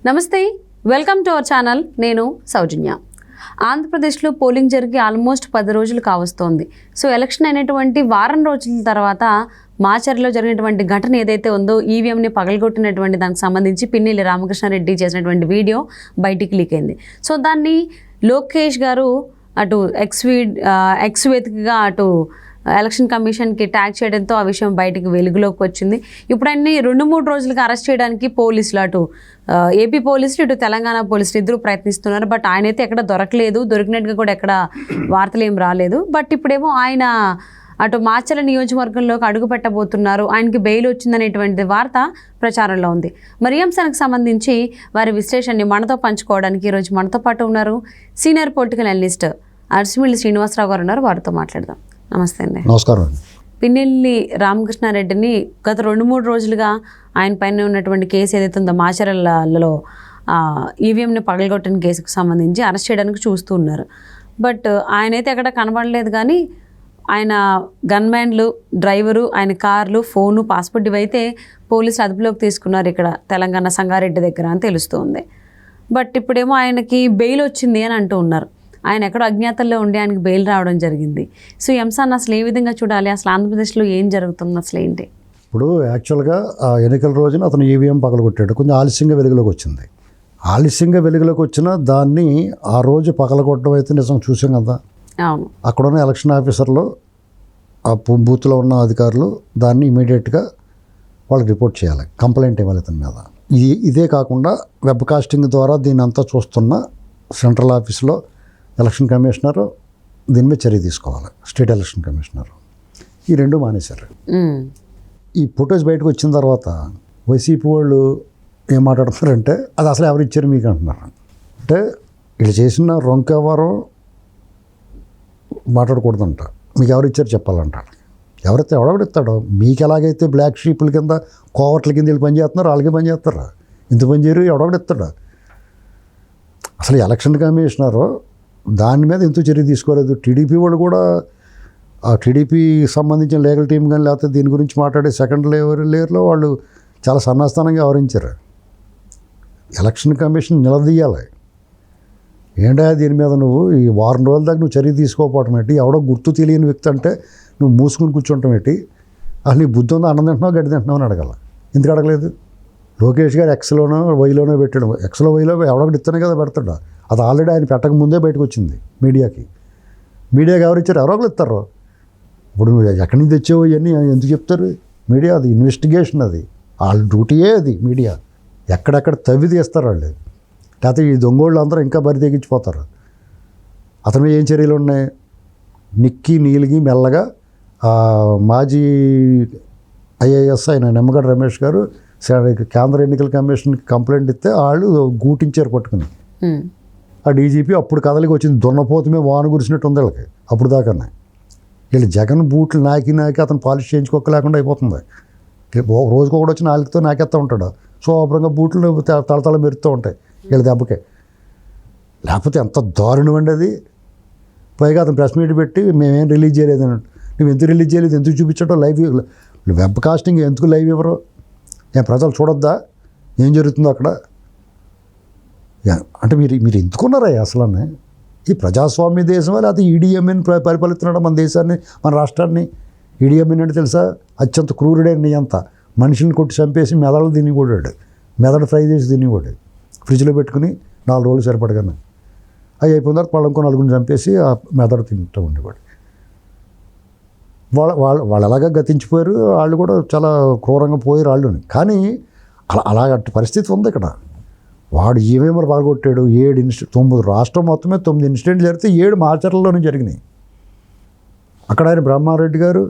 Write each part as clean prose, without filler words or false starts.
నమస్తే, welcome to our channel. నేను సౌజన్య. ఆంధ్రప్రదేశ్లో పోలింగ్ జరిగి ఆల్మోస్ట్ 10 రోజులు కావస్తోంది. సో ఎలక్షన్ అయినటువంటి వారం రోజుల తర్వాత మాచర్లో జరిగినటువంటి ఘటన ఏదైతే ఉందో, ఈవీఎంని పగలగొట్టినటువంటి దానికి సంబంధించి పిన్నెల్లి రామకృష్ణారెడ్డి చేసినటువంటి వీడియో బయటికి లీక్ అయింది. సో దాన్ని లోకేష్ గారు అటు ఎక్స్ వేదికగా అటు ఎలక్షన్ కమిషన్కి ట్యాగ్ చేయడంతో ఆ విషయం బయటికి వెలుగులోకి వచ్చింది. ఇప్పుడు అన్ని 2-3 రోజులుగా అరెస్ట్ చేయడానికి పోలీసులు, అటు ఏపీ పోలీసులు ఇటు తెలంగాణ పోలీసులు ఇద్దరు ప్రయత్నిస్తున్నారు. బట్ ఆయన అయితే ఎక్కడ దొరకలేదు, దొరికినట్టుగా కూడా ఎక్కడ వార్తలు ఏం రాలేదు. బట్ ఇప్పుడేమో ఆయన అటు మాచర్ల నియోజకవర్గంలోకి అడుగు పెట్టబోతున్నారు, ఆయనకి బెయిల్ వచ్చిందనేటువంటి వార్త ప్రచారంలో ఉంది. మరి ఈ అంశానికి సంబంధించి వారి విశ్లేషణని మనతో పంచుకోవడానికి ఈరోజు మనతో పాటు ఉన్నారు సీనియర్ పొలిటికల్ అనలిస్ట్ అర్సిమిల్లి శ్రీనివాసరావు గారు ఉన్నారు. వారితో మాట్లాడదాం. నమస్తే అండి. నమస్కారం. పిన్నెల్లి రామకృష్ణారెడ్డిని గత 2-3 రోజులుగా ఆయన పైన ఉన్నటువంటి కేసు ఏదైతే ఉందో మాచర్లలో ఈవీఎంని పగలగొట్టిన కేసుకు సంబంధించి అరెస్ట్ చేయడానికి చూస్తూ ఉన్నారు. బట్ ఆయనైతే ఎక్కడ కనబడలేదు. కానీ ఆయన గన్మ్యాన్లు, డ్రైవరు, ఆయన కార్లు, ఫోను, పాస్పోర్ట్ ఇవైతే పోలీసులు అదుపులోకి తీసుకున్నారు ఇక్కడ తెలంగాణ సంగారెడ్డి దగ్గర అని తెలుస్తుంది. బట్ ఇప్పుడేమో ఆయనకి బెయిల్ వచ్చింది అని అంటూ ఉన్నారు. ఆయన ఎక్కడో అజ్ఞాతంలో ఉండి ఆయనకి బెయిల్ రావడం జరిగింది. సో ఈ అంశాన్ని అసలు ఏ విధంగా చూడాలి, అసలు ఆంధ్రప్రదేశ్లో ఏం జరుగుతుంది, అసలు ఏంటి? ఇప్పుడు యాక్చువల్గా ఆ ఎన్నికల రోజున అతను ఈవీఎం పగలగొట్టాడు. కొంచెం ఆలస్యంగా వెలుగులోకి వచ్చింది. ఆలస్యంగా వెలుగులోకి వచ్చిన దాన్ని ఆ రోజు పగలగొట్టడం అయితే నిజం చూసాం కదా. అవును. అక్కడున్న ఎలక్షన్ ఆఫీసర్లు, ఆ బూత్లో ఉన్న అధికారులు దాన్ని ఇమీడియట్గా వాళ్ళకి రిపోర్ట్ చేయాలి, కంప్లైంట్ ఇవ్వాలి ఇతని మీద. ఇదే కాకుండా వెబ్ కాస్టింగ్ ద్వారా దీన్ని అంతా చూస్తున్న సెంట్రల్ ఆఫీస్లో ఎలక్షన్ కమిషనరు దీని మీద చర్య తీసుకోవాలి, స్టేట్ ఎలక్షన్ కమిషనరు. ఈ రెండు మానేశారు. ఈ ఫొటోస్ బయటకు వచ్చిన తర్వాత వైసీపీ వాళ్ళు ఏం మాట్లాడుతున్నారంటే అది అసలు ఎవరు ఇచ్చారు మీకు అంటున్నారు. అంటే వీళ్ళు చేసిన రొంకెవరం మాట్లాడకూడదంట, మీకు ఎవరు ఇచ్చారు చెప్పాలంటాడు. ఎవడో ఇస్తాడో. మీకు ఎలాగైతే బ్లాక్ షీపుల కింద, కోవర్ట్ల కింద వీళ్ళు పనిచేస్తున్నారు, వాళ్ళకి పని చేస్తారు. ఇంత పని చేయరు, ఎవడొకటి ఇస్తాడు. అసలు ఎలక్షన్ కమిషనరు దాని మీద ఎంతో చర్య తీసుకోలేదు. టీడీపీ వాళ్ళు కూడా, ఆ టీడీపీ సంబంధించిన లీగల్ టీం కానీ లేకపోతే దీని గురించి మాట్లాడే సెకండ్ లేయర్లో వాళ్ళు చాలా సన్నాస్థానంగా వ్యవహరించారు. ఎలక్షన్ కమిషన్ నిలదీయాలి. ఏంటా దీని మీద నువ్వు ఈ వారం రోజుల దాకా నువ్వు చర్య తీసుకోకపోవటం ఏంటి? ఎవడో గుర్తు తెలియని వ్యక్తి అంటే నువ్వు మూసుకుని కూర్చుంటాం ఏంటి? అసలు నీ బుద్ధి ఉందో, అన్నం తింటున్నావు, గడ్డి తింటున్నావు అని అడగాల. ఎందుకు అడగలేదు? లోకేష్ గారు ఎక్స్లోనో వైలోనో పెట్టాడు. ఎక్స్లో వైలో ఎవడొకటి ఇస్తేనే కదా పెడతాడు. అది ఆల్రెడీ ఆయన పెట్టక ముందే బయటకు వచ్చింది మీడియాకి. మీడియాకి ఎవరు ఇచ్చారు? ఎవరో ఒకరు ఇస్తారు. ఇప్పుడు నువ్వు ఎక్కడి నుంచి తెచ్చావు ఇవన్నీ ఎందుకు చెప్తారు? మీడియా అది ఇన్వెస్టిగేషన్, అది వాళ్ళ డ్యూటీయే. అది మీడియా ఎక్కడెక్కడ తవ్వి తీస్తారు వాళ్ళు. లేకపోతే ఈ దొంగోళ్ళు అందరూ ఇంకా బరి తెగించిపోతారు. అతని మీద ఏం చర్యలు ఉన్నాయి? నిక్కి నీలిగి మెల్లగా మాజీ ఐఏఎస్ ఆయన నిమ్మగడ్డ రమేష్ గారు కేంద్ర ఎన్నికల కమిషన్కి కంప్లైంట్ ఇస్తే వాళ్ళు గూటించారు పట్టుకుని. ఆ డీజీపీ అప్పుడు కదలికి వచ్చింది. దున్నపోతు మీద వాన కురిసినట్టు ఉంది వాళ్ళకి అప్పుడు దాకానే. వీళ్ళు జగన్ బూట్లు నాకి అతను పాలిష్ చేయించుకోలేకుండా అయిపోతుంది. రోజుకు ఒకటి వచ్చి నాలుగుతో నాకేస్తూ ఉంటాడు. శుభ్రంగా బూట్లు తలతల మెరుస్తూ ఉంటాయి వీళ్ళ దెబ్బకే. లేకపోతే ఎంత దారుణం అండి అది. పైగా అతను ప్రెస్ మీట్ పెట్టి మేమేం రిలీజ్ చేయలేదు అన్నట్టు. నువ్వు ఎందుకు రిలీజ్ చేయలేదు, ఎందుకు చూపించడం? లైవ్ వెబ్ కాస్టింగ్ ఎందుకు లైవ్ ఇవ్వరు? ఏం ప్రజలు చూడొద్దా ఏం జరుగుతుందో అక్కడ? అంటే మీరు ఎందుకున్నారా అసలు? ఈ ప్రజాస్వామ్య దేశం లేకపోతే ఈడీఎంఏని పరిపాలిస్తున్నాడు మన దేశాన్ని, మన రాష్ట్రాన్ని. ఈడీఎంఏ అంటే తెలుసా? అత్యంత క్రూరుడే నియంత. మనిషిని కొట్టి చంపేసి మెదడు తినిపోయాడు, మెదడు ఫ్రై చేసి తినిపోయాడు, ఫ్రిడ్జ్లో పెట్టుకుని 4 రోజులు సరిపడగానే. అవి అయిపోయిన తర్వాత పళ్ళంకో 4 చంపేసి ఆ మెదడు తింటూ ఉండేవాడు. వాళ్ళు ఎలాగా గతించిపోయారు. వాళ్ళు కూడా చాలా క్రూరంగా పోయారు వాళ్ళని. కానీ అలాగంటి పరిస్థితి ఉంది ఇక్కడ. వాడు ఏమేమో పాల్గొట్టాడు. 9 రాష్ట్రం మొత్తమే 9 ఇన్సిడెంట్లు జరిగితే 7 మాచర్లలోనే జరిగినాయి. అక్కడ ఆయన బ్రహ్మారెడ్డి గారు,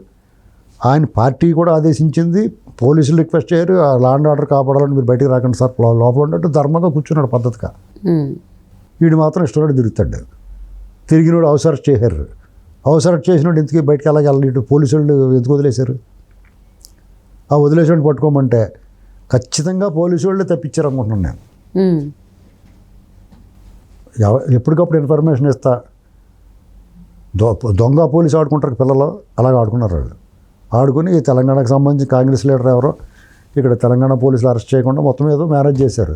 ఆయన పార్టీ కూడా ఆదేశించింది, పోలీసులు రిక్వెస్ట్ చేయరు, ఆ లా అండ్ ఆర్డర్ కాపాడాలని మీరు బయటికి రాకండి సార్, లోపల ఉన్నట్టు ధర్మంగా కూర్చున్నాడు పద్ధతిగా. వీడు మాత్రం ఇష్టపడి తిరుగుతాడు. తిరిగినోడు అవసరం చేశారు. అవసరం చేసినోడు ఎందుకు బయటకు అలాగే వెళ్ళలేడు? పోలీసు వాళ్ళు ఎందుకు వదిలేశారు? ఆ వదిలేసినట్టు పట్టుకోమంటే ఖచ్చితంగా పోలీసు వాళ్ళే తప్పించారు అనుకుంటున్నాను నేను. ఎప్పటికప్పుడు ఇన్ఫర్మేషన్ ఇస్తా. దొంగ పోలీసు ఆడుకుంటారు పిల్లలు, అలాగే ఆడుకున్నారు వాళ్ళు. ఆడుకుని తెలంగాణకు సంబంధించి కాంగ్రెస్ లీడర్ ఎవరో ఇక్కడ తెలంగాణ పోలీసులు అరెస్ట్ చేయకుండా మొత్తం ఏదో మేనేజ్ చేశారు.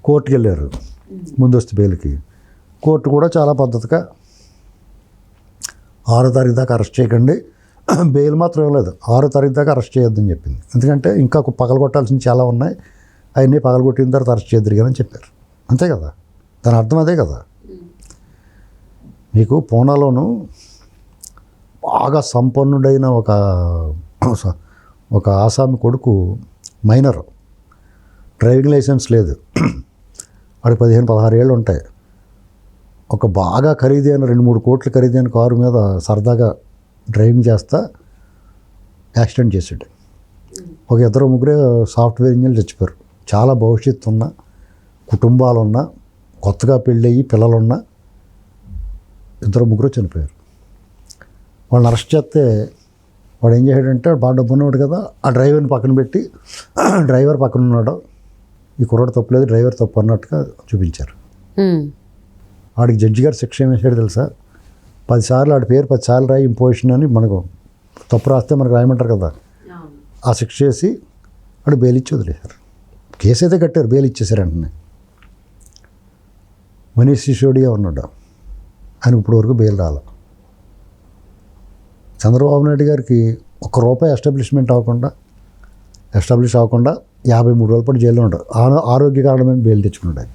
కోర్టుకి వెళ్ళారు ముందస్తు బెయిల్కి. కోర్టు కూడా చాలా పద్ధతిగా 6వ తారీఖు దాకా అరెస్ట్ చేయకండి, బెయిల్ మాత్రం ఇవ్వలేదు, 6వ తారీఖు దాకా అరెస్ట్ చేయొద్దని చెప్పింది. ఎందుకంటే ఇంకా పగలగొట్టాల్సినవి చాలా ఉన్నాయి, అవన్నీ పగలగొట్టిన తర్వాత అరెస్ట్ చేద్దరు కానీ చెప్పారు. అంతే కదా, దాని అర్థం అదే కదా. మీకు పూనాలోను బాగా సంపన్నుడైన ఒక ఆసామి కొడుకు మైనర్, డ్రైవింగ్ లైసెన్స్ లేదు, వాడికి 15-16 ఏళ్ళు ఉంటాయి. ఒక బాగా ఖరీదైన 2-3 కోట్ల ఖరీదైన కారు మీద సరదాగా డ్రైవింగ్ చేస్తా యాక్సిడెంట్ చేసాడు. ఒక 2-3 సాఫ్ట్వేర్ ఇంజనీర్లు చచ్చిపోయారు. చాలా భవిష్యత్తు ఉన్న కుటుంబాలున్న, కొత్తగా పెళ్ళయ్యి పిల్లలున్న 2-3 చనిపోయారు. వాళ్ళని అరెస్ట్ చేస్తే వాడు ఏం చేశాడంటే, బాగా డబ్బు ఉన్నవాడు కదా, ఆ డ్రైవర్ని పక్కన పెట్టి డ్రైవర్ పక్కన ఉన్నాడు, ఈ కుర్రాడు తప్పులేదు, డ్రైవర్ తప్పు అన్నట్టుగా చూపించారు. వాడికి జడ్జి గారు శిక్ష ఏం వేసాడు తెలుసా? 10 సార్లు ఆడి పేరు 10 సార్లు రాయి ఇంపోజిషన్ అని, మనకు తప్పు రాస్తే మనకు రాయమంటారు కదా, ఆ శిక్ష చేసి వాడు బెయిల్ ఇచ్చి వదిలేశారు. కేసు అయితే కట్టారు, బెయిల్ ఇచ్చేసారు వెంటనే. మనీష్ సిసోడియా ఉన్నాడు, ఆయన ఇప్పుడు వరకు బెయిల్ రాలే. చంద్రబాబు నాయుడు గారికి ₹1 ఎస్టాబ్లిష్ అవ్వకుండా 53 రోజుల పాటు జైల్లో ఉంటాడు. ఆరోగ్య కారణమైన బెయిల్ తెచ్చుకున్నాడు.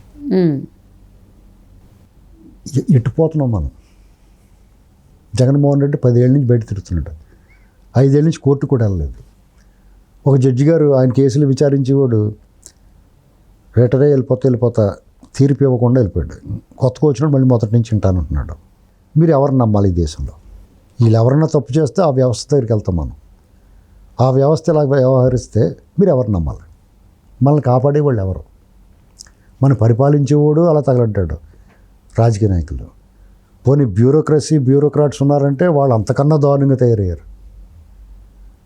ఇట్టుపోతున్నాం మనం. జగన్మోహన్ రెడ్డి 10 ఏళ్ళ నుంచి బయట తిరుగుతున్నాడు, 5 ఏళ్ళ నుంచి కోర్టు కూడా వెళ్ళలేదు. ఒక జడ్జి గారు ఆయన కేసులు విచారించేవాడు, రేటరే వెళ్ళిపోతా తీర్పు ఇవ్వకుండా వెళ్ళిపోయాడు. కొత్తగా వచ్చినప్పుడు మళ్ళీ మొదటి నుంచి వింటానంటున్నాడు. మీరు ఎవరిని నమ్మాలి ఈ దేశంలో? వీళ్ళు ఎవరన్నా తప్పు చేస్తే ఆ వ్యవస్థ దగ్గరికి వెళ్తాం మనం. ఆ వ్యవస్థ ఇలా వ్యవహరిస్తే మీరు ఎవరు నమ్మాలి? మనల్ని కాపాడేవాళ్ళు ఎవరు? మనం పరిపాలించేవాడు అలా తగలడ్డాడు, రాజకీయ నాయకులు. పోనీ బ్యూరోక్రాట్స్ ఉన్నారంటే వాళ్ళు అంతకన్నా దారుణంగా తయారయ్యారు.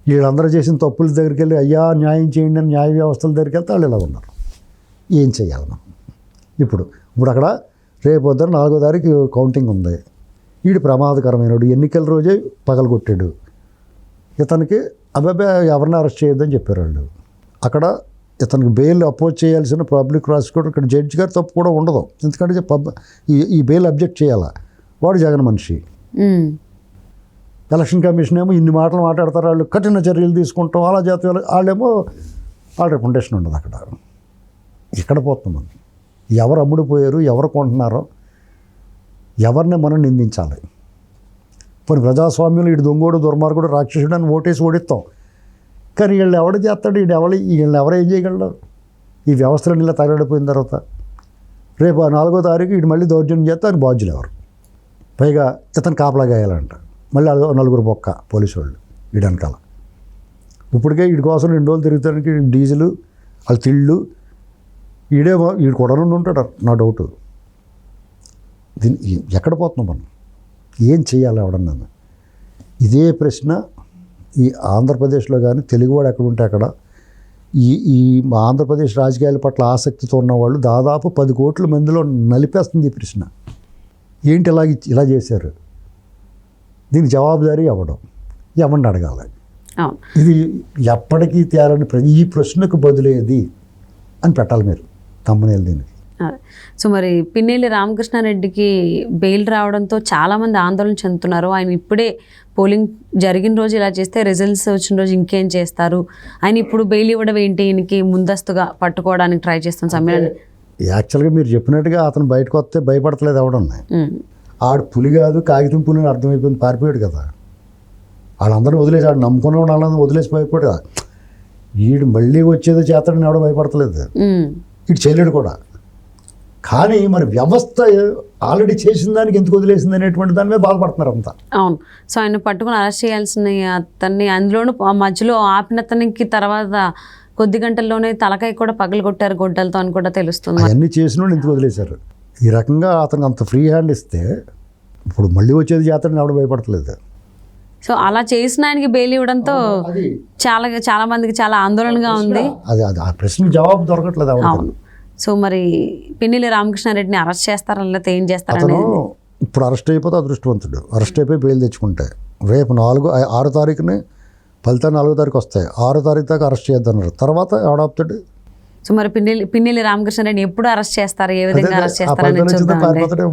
వీళ్ళందరూ చేసిన తప్పుల దగ్గరికి వెళ్ళి అయ్యా న్యాయం చేయండి అని న్యాయ వ్యవస్థల దగ్గరికి వెళ్తే వాళ్ళు ఇలా ఉన్నారు. ఏం చేయాలి మనం? ఇప్పుడు అక్కడ రేపొద్దున 4వ తారీఖు కౌంటింగ్ ఉంది. వీడు ప్రమాదకరమైనడు, ఎన్నికల రోజే పగలగొట్టాడు. ఇతనికి అబ్బాయి ఎవరిని అరెస్ట్ చేయొద్దని చెప్పారు వాళ్ళు. అక్కడ ఇతనికి బెయిల్ అపోజ్ చేయాల్సిన పబ్లిక్ ప్రాసిక్యూటర్, ఇక్కడ జడ్జి గారు తప్పు కూడా ఉండదు. ఎందుకంటే ఈ బెయిల్ అబ్జెక్ట్ చేయాలా, వాడు జగన్ మనిషి. ఎలక్షన్ కమిషన్ ఏమో ఇన్ని మాటలు మాట్లాడతారు, వాళ్ళు కఠిన చర్యలు తీసుకుంటాం అలా చేత, వాళ్ళేమో వాళ్ళ రికమెండేషన్ ఉండదు. అక్కడ ఇక్కడ పోతున్నాం మనం. ఎవరు అమ్ముడుపోయారు, ఎవరు కొంటున్నారో ఎవరిని మనం నిందించాలి. పోనీ ప్రజాస్వామ్యంలో ఇటు దొంగోడు దుర్మార్గుడు రాక్షసుడు అని ఓటేసి ఓడిస్తాం. కానీ వీళ్ళు ఎవడు చేస్తాడు, వీళ్ళని ఎవరు ఏం చేయగలరు? ఈ వ్యవస్థలను ఇలా తగలడిపోయిన తర్వాత రేపు 4వ తారీఖు ఇటు మళ్ళీ దౌర్జన్యం చేస్తే ఆయన బాధ్యులు ఎవరు? పైగా ఇతను కాపలా గాయాలంట, మళ్ళీ 4 బొక్క పోలీసు వాళ్ళు వీడి వెనకాల. ఇప్పటికే వీడి కోసం 2 రోజులు తిరుగుతానికి డీజిల్ వాళ్ళ తిళ్ళు, వీడు కూడా నుండి ఉంటాడు నా డౌట్. దీన్ని ఎక్కడ పోతున్నాం మనం? ఏం చేయాలి ఎవడన్నా? ఇదే ప్రశ్న ఈ ఆంధ్రప్రదేశ్లో కానీ తెలుగువాడు ఎక్కడ ఉంటే అక్కడ ఈ ఆంధ్రప్రదేశ్ రాజకీయాల పట్ల ఆసక్తితో ఉన్నవాళ్ళు దాదాపు 10 కోట్ల మందిలో నలిపేస్తుంది ఈ ప్రశ్న. ఏంటి ఇలా చేశారు? దీనికి జవాబుదారీ అవ్వడం, ఎవరిని అడగాలి? ఇది ఎప్పటికీ తేలని ఈ ప్రశ్నకు బదులేది అని పెట్టాలి మీరు తమ్మునేలు దీనికి. సో మరి పిన్నెల్లి రామకృష్ణారెడ్డికి బెయిల్ రావడంతో చాలామంది ఆందోళన చెందుతున్నారు. ఆయన ఇప్పుడే పోలింగ్ జరిగిన రోజు ఇలా చేస్తే రిజల్ట్స్ వచ్చిన రోజు ఇంకేం చేస్తారు, ఆయన ఇప్పుడు బెయిల్ ఇవ్వడం ఏంటి, ఈయనకి ముందస్తుగా పట్టుకోవడానికి ట్రై చేస్తున్న సమయంలో. యాక్చువల్గా మీరు చెప్పినట్టుగా అతను బయటకు వస్తే భయపడతలేదు ఎవడన్నాయి. ఆడు పులి కాదు కాగితం పులి అని అర్థమైపోయింది, పారిపోయాడు కదా. వాళ్ళందరూ వదిలేసి ఆడు నమ్ముకున్న వాళ్ళందరూ వదిలేసి భయపడు కదా. వీడు మళ్ళీ వచ్చేది చేతడని ఎవడో భయపడతలేదు, వీడు చేయలేడు కూడా. కానీ మన వ్యవస్థ ఆల్రెడీ చేసిన దానికి ఎందుకు వదిలేసింది అనేటువంటి దాని మీద బాధపడుతున్నారు అంతా. అవును. సో ఆయన పట్టుకుని అరెస్ట్ చేయాల్సిన అతన్ని, అందులోనూ మధ్యలో ఆపిన అతనికి తర్వాత కొద్ది గంటల్లోనే తలకాయ కూడా పగలగొట్టారు గొడ్డలతో అని కూడా తెలుస్తుంది. అవన్నీ చేసిన వాళ్ళు ఎందుకు వదిలేశారు? ఈ రకంగా అతనికి అంత ఫ్రీ హ్యాండ్ ఇస్తే ఇప్పుడు మళ్ళీ వచ్చేది చేతని ఎవడు భయపడతలేదు. సో అలా చేసిన ఆయనకి బెయిల్ ఇవ్వడంతో చాలా మందికి చాలా ఆందోళనగా ఉంది. అది ఆ ప్రశ్నకు జవాబు దొరకట్లేదు. అవును. సో మరి పిన్నెల్లి రామకృష్ణారెడ్డిని అరెస్ట్ చేస్తారా లేకపోతే ఏం చేస్తారా? అతను ఇప్పుడు అరెస్ట్ అయిపోతే అదృష్టవంతుడు. అరెస్ట్ అయిపోయి బెయిల్ తెచ్చుకుంటే రేపు 6 తారీఖుని ఫలితాలు 4వ తారీఖు వస్తాయి. 6వ తారీఖు దాకా అరెస్ట్ చేయొద్దన్నారు. తర్వాత ఎవడాపుతాడు? సో మరి పిన్నెల్లి రామకృష్ణారెడ్డి ఎప్పుడు అరెస్ట్ చేస్తారు, ఏ విధంగా అరెస్ట్ చేస్తారని చూద్దాం.